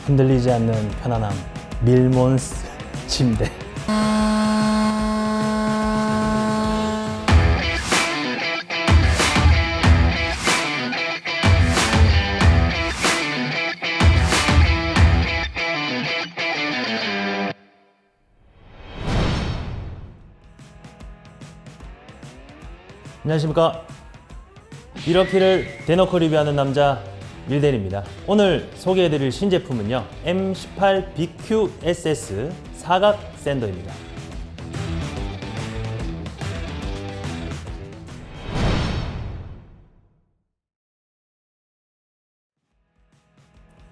흔들리지 않는 편안함. 밀몬스 침대. 안녕하십니까. 미러키를 대놓고 리뷰하는 남자 밀덴입니다. 오늘 소개해드릴 신제품은요, M18BQSS 사각 샌더입니다.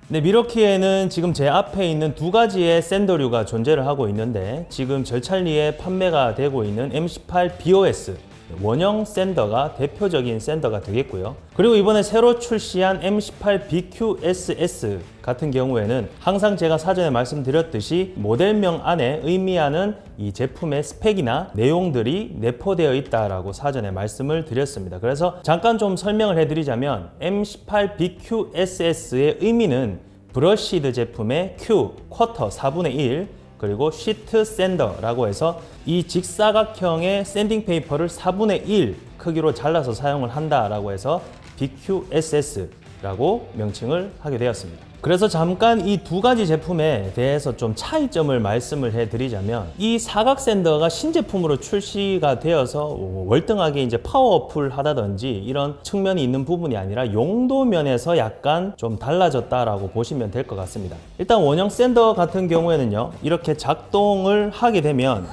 네, 미러키에는 지금 제 앞에 있는 두 가지의 샌더류가 존재를 하고 있는데, 지금 절찬리에 판매가 되고 있는 M18BOS 원형 샌더가 대표적인 샌더가 되겠고요. 그리고 이번에 새로 출시한 M18BQSS 같은 경우에는 항상 제가 사전에 말씀드렸듯이 모델명 안에 의미하는 이 제품의 스펙이나 내용들이 내포되어 있다라고 사전에 말씀을 드렸습니다. 그래서 잠깐 좀 설명을 해드리자면 M18BQSS의 의미는 브러쉬드 제품의 Q, 쿼터 4분의 1 그리고 시트 샌더라고 해서 이 직사각형의 샌딩 페이퍼를 4분의 1 크기로 잘라서 사용을 한다라고 해서 BQSS라고 명칭을 하게 되었습니다. 그래서 잠깐 이 두 가지 제품에 대해서 좀 차이점을 말씀을 해드리자면, 이 사각 샌더가 신제품으로 출시가 되어서 월등하게 이제 파워풀하다든지 이런 측면이 있는 부분이 아니라 용도 면에서 약간 좀 달라졌다라고 보시면 될 것 같습니다. 일단 원형 샌더 같은 경우에는요, 이렇게 작동을 하게 되면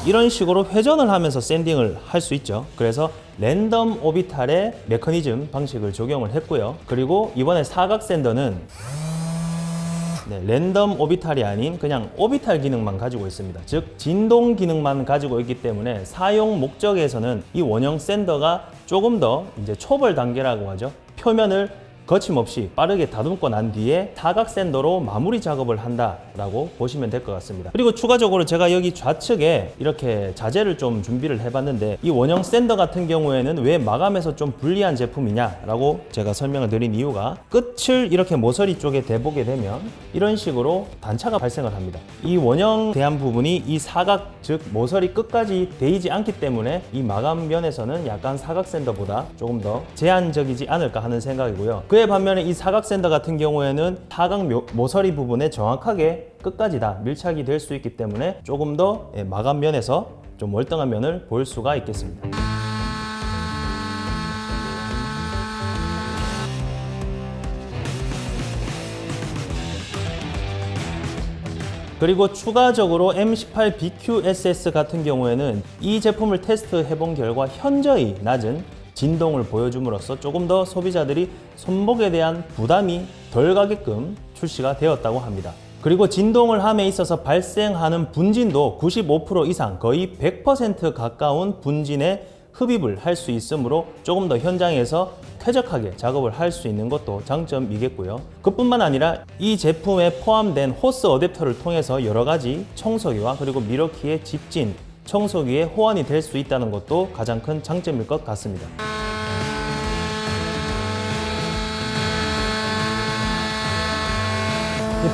이런 식으로 회전을 하면서 샌딩을 할 수 있죠. 그래서 랜덤 오비탈의 메커니즘 방식을 적용을 했고요. 그리고 이번에 사각 샌더는 랜덤 오비탈이 아닌 그냥 오비탈 기능만 가지고 있습니다. 즉 진동 기능만 가지고 있기 때문에 사용 목적에서는 이 원형 샌더가 조금 더 이제 초벌 단계라고 하죠. 표면을 거침없이 빠르게 다듬고 난 뒤에 사각 샌더로 마무리 작업을 한다라고 보시면 될 것 같습니다. 그리고 추가적으로 제가 여기 좌측에 이렇게 자재를 좀 준비를 해봤는데, 이 원형 샌더 같은 경우에는 왜 마감에서 좀 불리한 제품이냐라고 제가 설명을 드린 이유가, 끝을 이렇게 모서리 쪽에 대보게 되면 이런 식으로 단차가 발생을 합니다. 이 원형 대한 부분이 이 사각, 즉 모서리 끝까지 대이지 않기 때문에 이 마감 면에서는 약간 사각 샌더보다 조금 더 제한적이지 않을까 하는 생각이고요. 그에 반면에 이 사각 샌더 같은 경우에는 사각 모서리 부분에 정확하게 끝까지 다 밀착이 될 수 있기 때문에 조금 더 마감 면에서 좀 월등한 면을 볼 수가 있겠습니다. 그리고 추가적으로 M18BQSS 같은 경우에는 이 제품을 테스트해 본 결과 현저히 낮은 진동을 보여줌으로써 조금 더 소비자들이 손목에 대한 부담이 덜 가게끔 출시가 되었다고 합니다. 그리고 진동을 함에 있어서 발생하는 분진도 95% 이상, 거의 100% 가까운 분진에 흡입을 할 수 있으므로 조금 더 현장에서 쾌적하게 작업을 할 수 있는 것도 장점이겠고요. 그뿐만 아니라 이 제품에 포함된 호스 어댑터를 통해서 여러 가지 청소기와 그리고 미러키의 직진, 청소기에 호환이 될 수 있다는 것도 가장 큰 장점일 것 같습니다.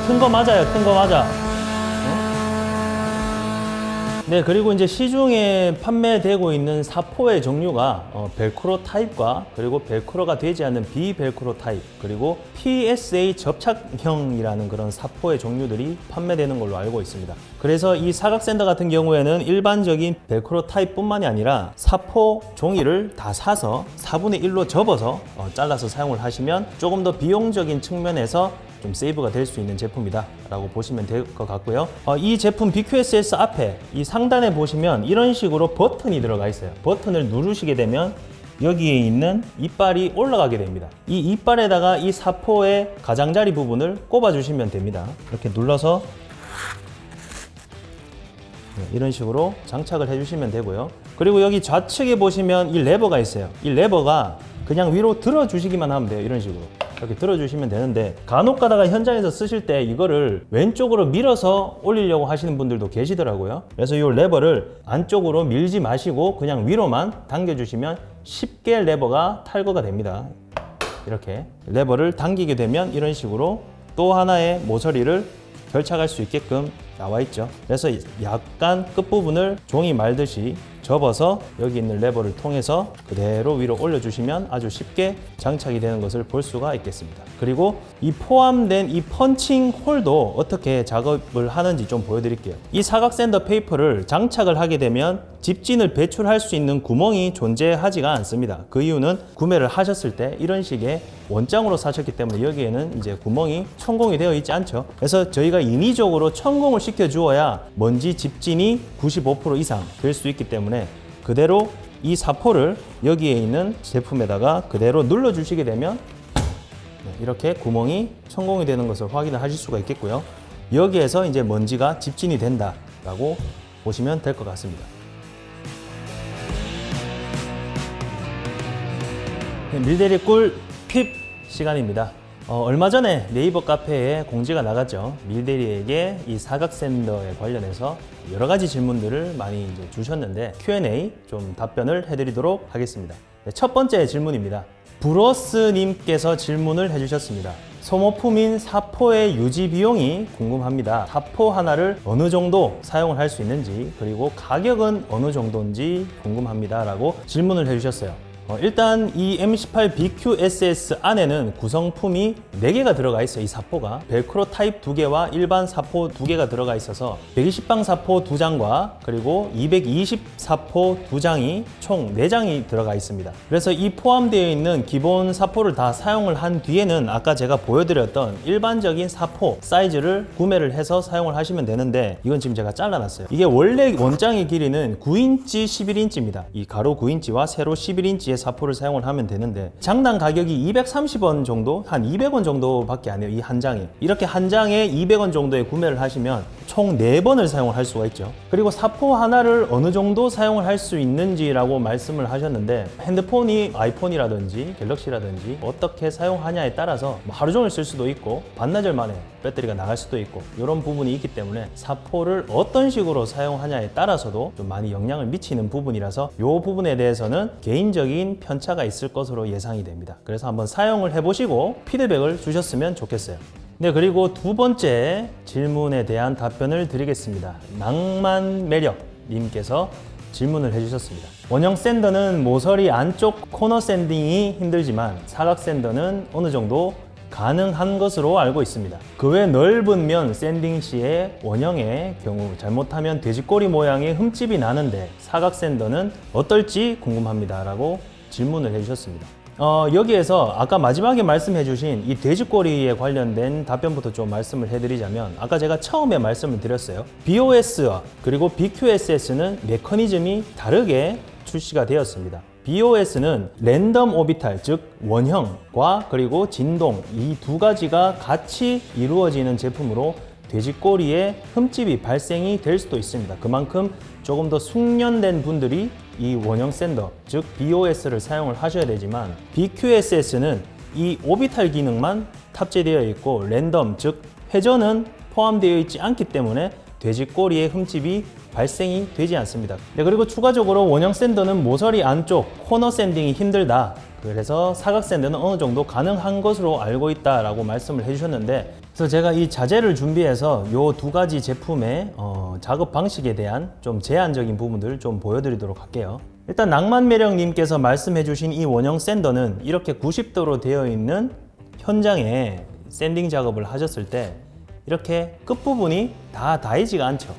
큰 거 맞아요. 큰 거 맞아. 네, 그리고 이제 시중에 판매되고 있는 사포의 종류가 벨크로 타입과 그리고 벨크로가 되지 않는 비벨크로 타입, 그리고 PSA 접착형이라는 그런 사포의 종류들이 판매되는 걸로 알고 있습니다. 그래서 이 사각 샌더 같은 경우에는 일반적인 벨크로 타입뿐만이 아니라 사포 종이를 다 사서 4분의 1로 접어서 잘라서 사용을 하시면 조금 더 비용적인 측면에서 좀 세이브가 될 수 있는 제품이다 라고 보시면 될 것 같고요. 이 제품 BQSS 앞에 이 상단에 보시면 이런 식으로 버튼이 들어가 있어요. 버튼을 누르시게 되면 여기에 있는 이빨이 올라가게 됩니다. 이 이빨에다가 이 사포의 가장자리 부분을 꼽아 주시면 됩니다. 이렇게 눌러서 이런 식으로 장착을 해주시면 되고요. 그리고 여기 좌측에 보시면 이 레버가 있어요. 이 레버가 그냥 위로 들어주시기만 하면 돼요. 이런 식으로 이렇게 들어주시면 되는데, 간혹 가다가 현장에서 쓰실 때 이거를 왼쪽으로 밀어서 올리려고 하시는 분들도 계시더라고요. 그래서 이 레버를 안쪽으로 밀지 마시고 그냥 위로만 당겨주시면 쉽게 레버가 탈거가 됩니다. 이렇게 레버를 당기게 되면 이런 식으로 또 하나의 모서리를 결착할 수 있게끔 나와 있죠. 그래서 약간 끝부분을 종이 말듯이 접어서 여기 있는 레버를 통해서 그대로 위로 올려주시면 아주 쉽게 장착이 되는 것을 볼 수가 있겠습니다. 그리고 이 포함된 이 펀칭 홀도 어떻게 작업을 하는지 좀 보여드릴게요. 이 사각 샌더 페이퍼를 장착을 하게 되면 집진을 배출할 수 있는 구멍이 존재하지가 않습니다. 그 이유는 구매를 하셨을 때 이런 식의 원장으로 사셨기 때문에 여기에는 이제 구멍이 천공이 되어 있지 않죠. 그래서 저희가 인위적으로 천공을 시켜 주어야 먼지 집진이 95% 이상 될 수 있기 때문에 그대로 이 사포를 여기에 있는 제품에다가 그대로 눌러 주시게 되면 이렇게 구멍이 천공이 되는 것을 확인을 하실 수가 있겠고요. 여기에서 이제 먼지가 집진이 된다라고 보시면 될 것 같습니다. 밀대리 꿀 팁 시간입니다. 얼마 전에 네이버 카페에 공지가 나갔죠. 밀대리에게 이 사각 샌더에 관련해서 여러 가지 질문들을 많이 이제 주셨는데 Q&A 좀 답변을 해드리도록 하겠습니다. 네, 첫 번째 질문입니다. 브로스님께서 질문을 해주셨습니다. 소모품인 사포의 유지 비용이 궁금합니다. 사포 하나를 어느 정도 사용을 할 수 있는지 그리고 가격은 어느 정도인지 궁금합니다 라고 질문을 해주셨어요. 일단 이 M18 BQSS 안에는 구성품이 4개가 들어가 있어요. 이 사포가 벨크로 타입 2개와 일반 사포 2개가 들어가 있어서 120방 사포 2장과 그리고 220 사포 2장이 총 4장이 들어가 있습니다. 그래서 이 포함되어 있는 기본 사포를 다 사용을 한 뒤에는 아까 제가 보여드렸던 일반적인 사포 사이즈를 구매를 해서 사용을 하시면 되는데 이건 지금 제가 잘라놨어요. 이게 원래 원장의 길이는 9인치 11인치입니다. 이 가로 9인치와 세로 11인치의 사포를 사용을 하면 되는데 장당 가격이 230원 정도, 한 200원 정도밖에 안 해요. 이 한 장에. 이렇게 한 장에 200원 정도에 구매를 하시면 총 4번을 사용을 할 수가 있죠. 그리고 사포 하나를 어느 정도 사용을 할 수 있는지라고 말씀을 하셨는데 핸드폰이 아이폰이라든지 갤럭시라든지 어떻게 사용하냐에 따라서 하루 종일 쓸 수도 있고 반나절 만에 배터리가 나갈 수도 있고 이런 부분이 있기 때문에 사포를 어떤 식으로 사용하냐에 따라서도 좀 많이 영향을 미치는 부분이라서 이 부분에 대해서는 개인적인 편차가 있을 것으로 예상이 됩니다. 그래서 한번 사용을 해보시고 피드백을 주셨으면 좋겠어요. 네, 그리고 두 번째 질문에 대한 답변을 드리겠습니다. 낭만 매력 님께서 질문을 해주셨습니다. 원형 샌더는 모서리 안쪽 코너 샌딩이 힘들지만 사각 샌더는 어느 정도 가능한 것으로 알고 있습니다. 그 외 넓은 면 샌딩 시에 원형의 경우 잘못하면 돼지꼬리 모양의 흠집이 나는데 사각 샌더는 어떨지 궁금합니다 라고 질문을 해주셨습니다. 여기에서 아까 마지막에 말씀해 주신 이 돼지꼬리에 관련된 답변부터 좀 말씀을 해드리자면 아까 제가 처음에 말씀을 드렸어요. BOS와 그리고 BQSS는 메커니즘이 다르게 출시가 되었습니다. BOS는 랜덤 오비탈, 즉 원형과 그리고 진동 이 두 가지가 같이 이루어지는 제품으로 돼지꼬리에 흠집이 발생이 될 수도 있습니다. 그만큼 조금 더 숙련된 분들이 이 원형 샌더, 즉 BOS를 사용을 하셔야 되지만 BQSS는 이 오비탈 기능만 탑재되어 있고 랜덤, 즉 회전은 포함되어 있지 않기 때문에 돼지꼬리에 흠집이 발생이 되지 않습니다. 네, 그리고 추가적으로 원형 샌더는 모서리 안쪽 코너 샌딩이 힘들다. 그래서 사각 샌더는 어느 정도 가능한 것으로 알고 있다라고 말씀을 해주셨는데 그래서 제가 이 자재를 준비해서 이 두 가지 제품의 작업 방식에 대한 좀 제한적인 부분들을 좀 보여드리도록 할게요. 일단 낭만매력님께서 말씀해주신 이 원형 샌더는 이렇게 90도로 되어 있는 현장에 샌딩 작업을 하셨을 때 이렇게 끝부분이 다 닿이지가 않죠.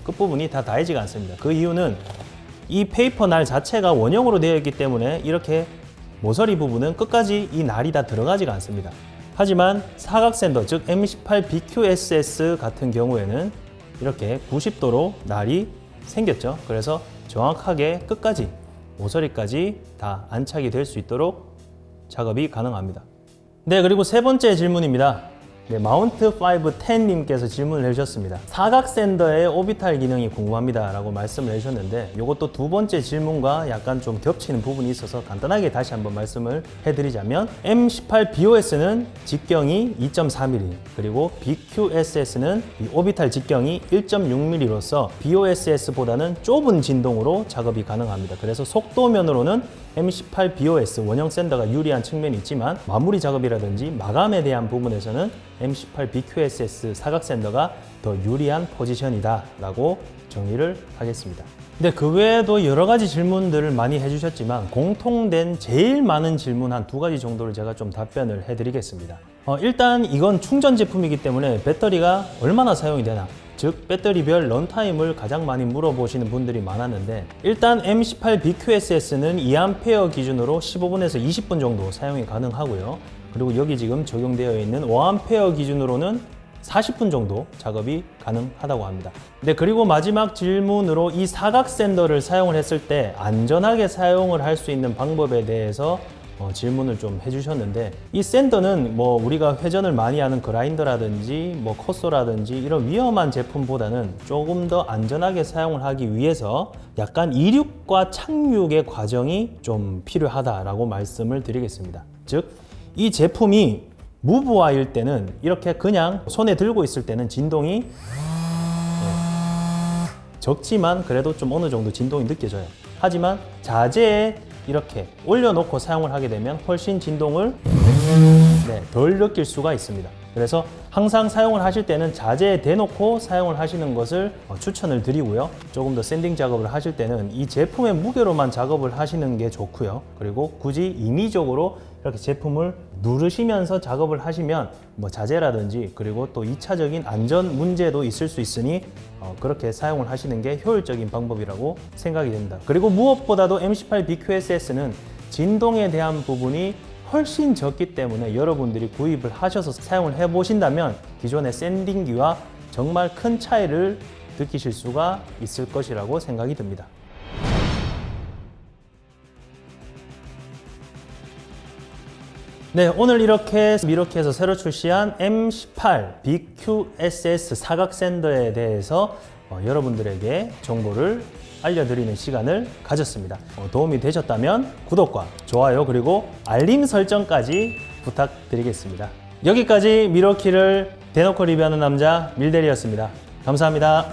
끝부분이 다 닿이지가 않습니다. 그 이유는 이 페이퍼 날 자체가 원형으로 되어 있기 때문에 이렇게 모서리 부분은 끝까지 이 날이 다 들어가지가 않습니다. 하지만 사각 샌더, 즉 M18 BQSS 같은 경우에는 이렇게 90도로 날이 생겼죠. 그래서 정확하게 끝까지 모서리까지 다 안착이 될 수 있도록 작업이 가능합니다. 네, 그리고 세 번째 질문입니다. 네, 마운트510님께서 질문을 해주셨습니다. 사각 샌더의 오비탈 기능이 궁금합니다 라고 말씀을 해주셨는데 이것도 두 번째 질문과 약간 좀 겹치는 부분이 있어서 간단하게 다시 한번 말씀을 해드리자면 M18 BOS는 직경이 2.4mm 그리고 BQSS는 이 오비탈 직경이 1.6mm로서 BOSS보다는 좁은 진동으로 작업이 가능합니다. 그래서 속도면으로는 M18 BOS 원형 샌더가 유리한 측면이 있지만 마무리 작업이라든지 마감에 대한 부분에서는 M18 BQSS 사각 샌더가 더 유리한 포지션이다 라고 정의를 하겠습니다. 근데 그 외에도 여러 가지 질문들을 많이 해주셨지만 공통된 제일 많은 질문 한 두 가지 정도를 제가 좀 답변을 해드리겠습니다. 일단 이건 충전 제품이기 때문에 배터리가 얼마나 사용이 되나, 즉 배터리별 런타임을 가장 많이 물어보시는 분들이 많았는데, 일단 M18 BQSS는 2A 기준으로 15분에서 20분 정도 사용이 가능하고요. 그리고 여기 지금 적용되어 있는 5A 기준으로는 40분 정도 작업이 가능하다고 합니다. 네, 그리고 마지막 질문으로 이 사각 샌더를 사용을 했을 때 안전하게 사용을 할 수 있는 방법에 대해서 질문을 좀 해주셨는데, 이 샌더는 뭐 우리가 회전을 많이 하는 그라인더라든지 뭐 컷소라든지 이런 위험한 제품보다는 조금 더 안전하게 사용을 하기 위해서 약간 이륙과 착륙의 과정이 좀 필요하다라고 말씀을 드리겠습니다. 즉, 이 제품이 무브화일 때는 이렇게 그냥 손에 들고 있을 때는 진동이 적지만 그래도 좀 어느 정도 진동이 느껴져요. 하지만 자재에 이렇게 올려놓고 사용을 하게 되면 훨씬 진동을 덜 느낄 수가 있습니다. 그래서 항상 사용을 하실 때는 자재에 대놓고 사용을 하시는 것을 추천을 드리고요. 조금 더 샌딩 작업을 하실 때는 이 제품의 무게로만 작업을 하시는 게 좋고요. 그리고 굳이 임의적으로 이렇게 제품을 누르시면서 작업을 하시면 뭐 자재라든지 그리고 또 2차적인 안전 문제도 있을 수 있으니 그렇게 사용을 하시는 게 효율적인 방법이라고 생각이 됩니다. 그리고 무엇보다도 M18 BQSS는 진동에 대한 부분이 훨씬 적기 때문에 여러분들이 구입을 하셔서 사용을 해 보신다면 기존의 샌딩기와 정말 큰 차이를 느끼실 수가 있을 것이라고 생각이 듭니다. 네, 오늘 이렇게 미러키에서 새로 출시한 M18 BQSS 사각 샌더에 대해서 여러분들에게 정보를 알려드리는 시간을 가졌습니다. 도움이 되셨다면 구독과 좋아요 그리고 알림 설정까지 부탁드리겠습니다. 여기까지 미러키를 대놓고 리뷰하는 남자 밀대리였습니다. 감사합니다.